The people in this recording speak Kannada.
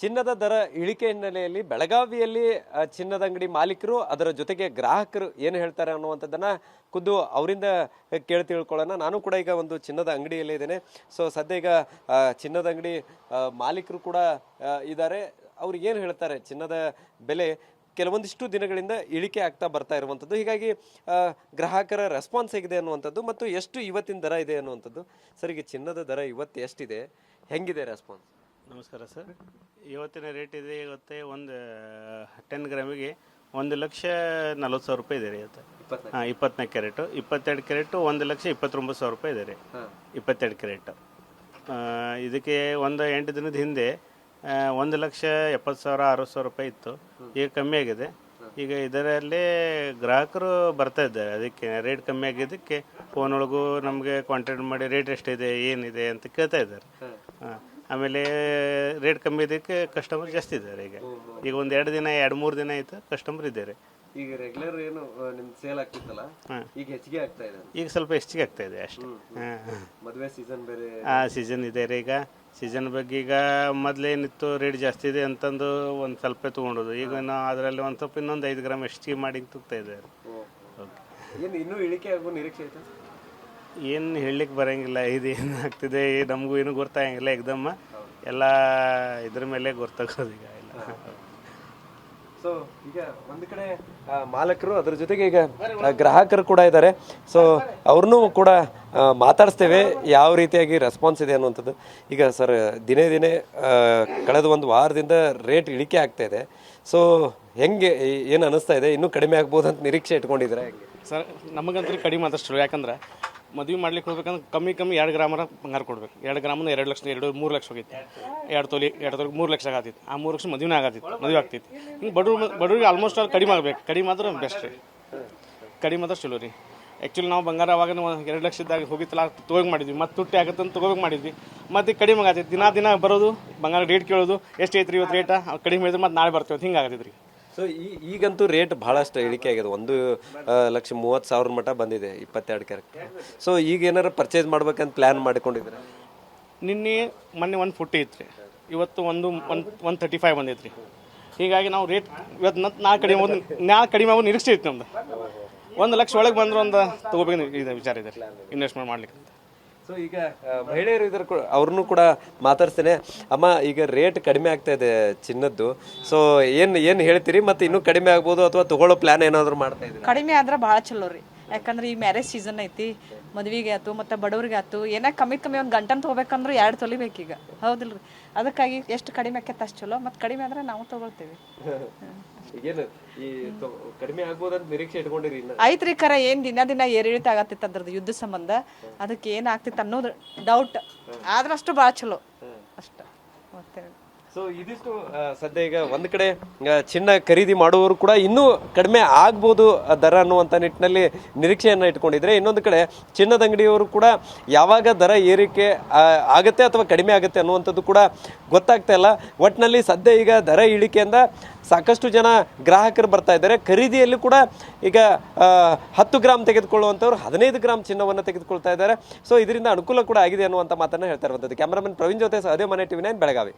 ಚಿನ್ನದ ದರ ಇಳಿಕೆ ಹಿನ್ನೆಲೆಯಲ್ಲಿ ಬೆಳಗಾವಿಯಲ್ಲಿ ಚಿನ್ನದ ಅಂಗಡಿ ಮಾಲೀಕರು ಅದರ ಜೊತೆಗೆ ಗ್ರಾಹಕರು ಏನು ಹೇಳ್ತಾರೆ ಅನ್ನುವಂಥದ್ದನ್ನ ಖುದ್ದು ಅವರಿಂದ ಕೇಳಿ ತಿಳ್ಕೊಳ್ಳೋಣ. ನಾನು ಕೂಡ ಈಗ ಒಂದು ಚಿನ್ನದ ಅಂಗಡಿಯಲ್ಲಿ ಇದ್ದೇನೆ. ಸೊ ಸದ್ಯ ಈಗ ಚಿನ್ನದ ಅಂಗಡಿ ಮಾಲೀಕರು ಕೂಡ ಇದ್ದಾರೆ. ಅವ್ರು ಏನು ಹೇಳ್ತಾರೆ, ಚಿನ್ನದ ಬೆಲೆ ಕೆಲವೊಂದಿಷ್ಟು ದಿನಗಳಿಂದ ಇಳಿಕೆ ಆಗ್ತಾ ಬರ್ತಾ ಇರುವಂಥದ್ದು, ಹೀಗಾಗಿ ಗ್ರಾಹಕರ ರೆಸ್ಪಾನ್ಸ್ ಹೇಗಿದೆ ಅನ್ನುವಂಥದ್ದು ಮತ್ತು ಎಷ್ಟು ಇವತ್ತಿನ ದರ ಇದೆ ಅನ್ನುವಂಥದ್ದು. ಸರ್, ಈಗ ಚಿನ್ನದ ದರ ಇವತ್ತು ಎಷ್ಟಿದೆ, ಹೆಂಗಿದೆ ರೆಸ್ಪಾನ್ಸ್? ನಮಸ್ಕಾರ ಸರ್. ಇವತ್ತಿನ ರೇಟ್ ಇದೆ. ಇವತ್ತೇ ಒಂದು 10 ಗ್ರಾಮಿಗೆ 1,40,000 ರೂಪಾಯಿ ಇದೆ ರೀ ಇವತ್ತು. 24 ಕ್ಯಾರೆಟು. 22 ಕ್ಯಾರೆಟು 1,29,000 ರೂಪಾಯಿ ಇದೆ ರೀ. 22 ಕ್ಯಾರೆಟ್. ಇದಕ್ಕೆ ಒಂದು 8 ದಿನದ ಹಿಂದೆ 1,70,000 60,000 ರೂಪಾಯಿ ಇತ್ತು. ಈಗ ಕಮ್ಮಿ ಆಗಿದೆ. ಈಗ ಇದರಲ್ಲಿ ಗ್ರಾಹಕರು ಬರ್ತಾ ಇದ್ದಾರೆ. ಅದಕ್ಕೆ ರೇಟ್ ಕಮ್ಮಿ ಆಗಿದ್ದಕ್ಕೆ ಫೋನ್ ಒಳಗೂ ನಮಗೆ ಕಾಂಟ್ಯಾಕ್ಟ್ ಮಾಡಿ ರೇಟ್ ಎಷ್ಟಿದೆ ಏನಿದೆ ಅಂತ ಕೇಳ್ತಾ ಇದ್ದಾರೆ. ಆಮೇಲೆ ರೇಟ್ ಕಮ್ಮಿ ಇದಕ್ಕೆ ಕಸ್ಟಮರ್ ಜಾಸ್ತಿ ಇದ್ದಾರೆ. ಈಗ ಒಂದು 2 ದಿನ 2-3 ದಿನ ಆಯ್ತು ಕಸ್ಟಮರ್ ಇದ್ದಾರೆ. ಈಗ ರೆಗ್ಯುಲರ್ ಏನು ನಿಮ್ ಸೇಲ್ ಆಗ್ತಿತ್ತಲ್ಲ, ಈಗ ಹೆಚ್ಚಿಗೆ ಆಗ್ತಾ ಇದೆ. ಈಗ ಸ್ವಲ್ಪ ಹೆಚ್ಚಿಗೆ ಆಗ್ತಾ ಇದೆ ಅಷ್ಟೇ. ಮದುವೆ ಸೀಸನ್ ಬೇರೆ ಸೀಸನ್ ಇದೆ ರೀ. ಈಗ ಸೀಸನ್ ಬಗ್ಗೆ ಈಗ ಮೊದಲೇನಿತ್ತು ರೇಟ್ ಜಾಸ್ತಿ ಇದೆ ಅಂತಂದು ಒಂದು ಸ್ವಲ್ಪ ತೊಗೊಂಡೋದು. ಈಗ ನಾವು ಅದರಲ್ಲಿ ಒಂದು ಸ್ವಲ್ಪ ಇನ್ನೊಂದು 5 ಗ್ರಾಮ್ ಹೆಚ್ಚಿಗೆ ಮಾಡಿ ತುಗ್ತಾ ಇದ್ದಾರೆ. ಏನು ಇನ್ನೂ ಇಳಿಕೆ ಆಗೋ ನಿರೀಕ್ಷೆ ಐತೆ? ಏನು ಹೇಳಲಿಕ್ಕೆ ಬರೋಂಗಿಲ್ಲ. ಇದು ಏನು ಆಗ್ತಿದೆ ನಮಗೂ ಏನು ಗೊತ್ತಾಗಂಗಿಲ್ಲ. ಎಕ್ದಮ್ಮ ಎಲ್ಲ ಇದ್ರ ಮೇಲೆ ಗೊತ್ತಾಗೋದು ಈಗ ಇಲ್ಲ. ಸೊ ಈಗ ಒಂದು ಕಡೆ ಮಾಲಕರು, ಅದ್ರ ಜೊತೆಗೆ ಈಗ ಗ್ರಾಹಕರು ಕೂಡ ಇದ್ದಾರೆ. ಸೊ ಅವ್ರನ್ನೂ ಕೂಡ ಮಾತಾಡಿಸ್ತೇವೆ ಯಾವ ರೀತಿಯಾಗಿ ರೆಸ್ಪಾನ್ಸ್ ಇದೆ ಅನ್ನುವಂಥದ್ದು. ಈಗ ಸರ್, ದಿನೇ ದಿನೇ ಕಳೆದ ಒಂದು ವಾರದಿಂದ ರೇಟ್ ಇಳಿಕೆ ಆಗ್ತಾ ಇದೆ. ಸೊ ಹೆಂಗೆ, ಏನು ಅನಿಸ್ತಾ ಇದೆ? ಇನ್ನೂ ಕಡಿಮೆ ಆಗ್ಬೋದು ಅಂತ ನಿರೀಕ್ಷೆ ಇಟ್ಕೊಂಡಿದ್ರೆ ಹೆಂಗೆ ಸರ್? ನಮಗಂತೂ ಕಡಿಮೆ ಆದಷ್ಟು. ಯಾಕಂದ್ರೆ ಮದುವೆ ಮಾಡ್ಲಿಕ್ಕೆ ಹೋಗ್ಬೇಕಂದ್ರೆ ಕಮ್ಮಿ 2 ಗ್ರಾಮರ ಬಂಗಾರ ಕೊಡ್ಬೇಕು. 2 ಗ್ರಾಮದ 2 ಲಕ್ಷ 3 ಲಕ್ಷ ಹೋಗಿತ್ತು. 2 ತೊಲಿ 3 ಲಕ್ಷ ಆಗತ್ತಿತ್ತು. ಆ 3 ಲಕ್ಷ ಮದುವೆ ಆಗ್ತಿತ್ತು. ಹಿಂಗೆ ಬಡವ್ರಿಗೆ ಆಲ್ಮೋಸ್ಟ್ ಅಲ್ಲಿ ಕಡಿಮೆ ಆಗ್ಬೇಕು. ಕಡಿಮೆ ಆದ್ರೆ ಬೆಸ್ಟ್ ರೀ. ಕಡಿಮೆ ಆದ್ರೆ ಚಲೋ ರೀ. ಆ್ಯಕ್ಚುಲಿ ನಾವು ಬಂಗಾರ ಅವಾಗ 2 ಲಕ್ಷದಾಗ ಹೋಗಿತ್ತಲ್ಲ, ತೊಗೋಗಿ ಮಾಡಿದ್ವಿ. ಮತ್ತು ತುಟ್ಟಿ ಆಗತ್ತೆ ಅಂತ ತೊಗೋಬೇಕು ಮಾಡಿದ್ವಿ. ಮತ್ತು ಕಡಿಮೆ ಆಗತ್ತೈತಿ. ದಿನ ಬರೋದು ಬಂಗಾರ ರೇಟ್ ಕೇಳೋದು, ಎಷ್ಟು ಐತ್ರಿ ಇವತ್ತು ರೇಟ, ಕಡಿಮೆ ಇದ್ರೆ ಮತ್ತು ನಾಳೆ ಬರ್ತೀವಿ, ಹಿಂಗೆ ಆಗತ್ತೈತಿ ರೀ. ಸೊ ಈಗಂತೂ ರೇಟ್ ಭಾಳಷ್ಟು ಇಳಿಕೆ ಆಗಿದೆ. 1,30,000 ಮಟ್ಟ ಬಂದಿದೆ 22 ಕ್ಯಾರೆಟ್. ಸೊ ಈಗ ಏನಾರು ಪರ್ಚೇಸ್ ಮಾಡ್ಬೇಕಂತ ಪ್ಲ್ಯಾನ್ ಮಾಡ್ಕೊಂಡಿದ್ರೆ? ಮೊನ್ನೆ 140 ಇತ್ತು ರೀ. ಇವತ್ತು 135 ಬಂದೈತೆ ರೀ. ಹೀಗಾಗಿ ನಾವು ರೇಟ್ ಇವತ್ತು ನಾಳೆ ಕಡಿಮೆ ಆಗೋ ನಿರೀಕ್ಷೆ ಇತ್ತು ನಮ್ದು. 1 ಲಕ್ಷ ಒಳಗೆ ಬಂದ್ರೆ ಒಂದು ತೊಗೋಬೇಕು ಇದೆ ವಿಚಾರ ಇದೆ ಇನ್ವೆಸ್ಟ್ಮೆಂಟ್ ಮಾಡ್ಲಿಕ್ಕೆ. ಸೊ ಈಗ ಮಹಿಳೆಯರು ಇದ್ರ ಅವ್ರನ್ನೂ ಕೂಡ ಮಾತಾಡ್ತೇನೆ. ಅಮ್ಮ, ಈಗ ರೇಟ್ ಕಡಿಮೆ ಆಗ್ತಾ ಇದೆ ಚಿನ್ನದ್ದು. ಸೊ ಏನು ಹೇಳ್ತೀರಿ? ಮತ್ತೆ ಇನ್ನೂ ಕಡಿಮೆ ಆಗ್ಬೋದು ಅಥವಾ ತಗೊಳ್ಳೋ ಪ್ಲಾನ್ ಏನಾದ್ರು ಮಾಡ್ತಾ ಇದ್ದೀರಿ? ಕಡಿಮೆ ಆದ್ರೆ ಭಾಳ ಚಲೋ ರೀ. ಯಾಕಂದ್ರೆ ಈ ಮ್ಯಾರೇಜ್ ಸೀಸನ್ ಐತಿ. ಮದುವೆಗೆ ಆಯ್ತು ಮತ್ತು ಬಡವ್ರಿಗೆ ಆಯ್ತು. ಏನಾಗ ಕಮ್ಮಿ ಒಂದು ಗಂಟನ್ ತೊಗೋಬೇಕಂದ್ರೆ 2 ತೊಲಿ ಬೇಕೀಗ, ಹೌದಿಲ್ರಿ? ಅದಕ್ಕಾಗಿ ಎಷ್ಟು ಕಡಿಮೆ ಆಕೈತೆ ಅಷ್ಟು ಚಲೋ. ಮತ್ತು ಕಡಿಮೆ ಆದ್ರೆ ನಾವು ತೊಗೊಳ್ತೀವಿ. ಈಗೇನು ಈ ಕಡಿಮೆ ಆಗ್ಬೋದಂತ ನಿರೀಕ್ಷೆ ಇಟ್ಕೊಂಡಿರಿ? ಐತ್ರಿ. ಖರ ಏನು ದಿನ ಏರಿಳಿತ ಆಗತ್ತಿತ್ತು ಅದ್ರದ್ದು ಯುದ್ಧ ಸಂಬಂಧ. ಅದಕ್ಕೆ ಏನಾಗ್ತಿತ್ತು ಅನ್ನೋದು ಡೌಟ್. ಆದ್ರಷ್ಟು ಭಾಳ ಚಲೋ ಅಷ್ಟ. ಮತ್ತೆ ಸೊ ಇದಿಷ್ಟು ಸದ್ಯ. ಈಗ ಒಂದು ಕಡೆ ಚಿನ್ನ ಖರೀದಿ ಮಾಡುವವರು ಕೂಡ ಇನ್ನೂ ಕಡಿಮೆ ಆಗ್ಬೋದು ದರ ಅನ್ನುವಂಥ ನಿಟ್ಟಿನಲ್ಲಿ ನಿರೀಕ್ಷೆಯನ್ನು ಇಟ್ಕೊಂಡಿದ್ರೆ, ಇನ್ನೊಂದು ಕಡೆ ಚಿನ್ನದ ಅಂಗಡಿಯವರು ಕೂಡ ಯಾವಾಗ ದರ ಏರಿಕೆ ಆಗುತ್ತೆ ಅಥವಾ ಕಡಿಮೆ ಆಗುತ್ತೆ ಅನ್ನುವಂಥದ್ದು ಕೂಡ ಗೊತ್ತಾಗ್ತಾ ಇಲ್ಲ. ಒಟ್ಟಿನಲ್ಲಿ ಸದ್ಯ ಈಗ ದರ ಇಳಿಕೆಯಿಂದ ಸಾಕಷ್ಟು ಜನ ಗ್ರಾಹಕರು ಬರ್ತಾ ಇದ್ದಾರೆ. ಖರೀದಿಯಲ್ಲಿ ಕೂಡ ಈಗ 10 ಗ್ರಾಮ್ ತೆಗೆದುಕೊಳ್ಳುವಂಥವ್ರು 15 ಗ್ರಾಮ್ ಚಿನ್ನವನ್ನು ತೆಗೆದುಕೊಳ್ತಾ ಇದ್ದಾರೆ. ಸೊ ಇದರಿಂದ ಅನುಕೂಲ ಕೂಡ ಆಗಿದೆ ಅನ್ನುವಂಥ ಮಾತನ್ನು ಹೇಳ್ತಾ ಇರುವಂಥದ್ದು. ಕ್ಯಾಮರಾಮನ್ ಪ್ರವೀಣ್ ಜೊತೆ ಸಹದೇವ್, ಮನೆ TV9 ಬೆಳಗಾವಿ.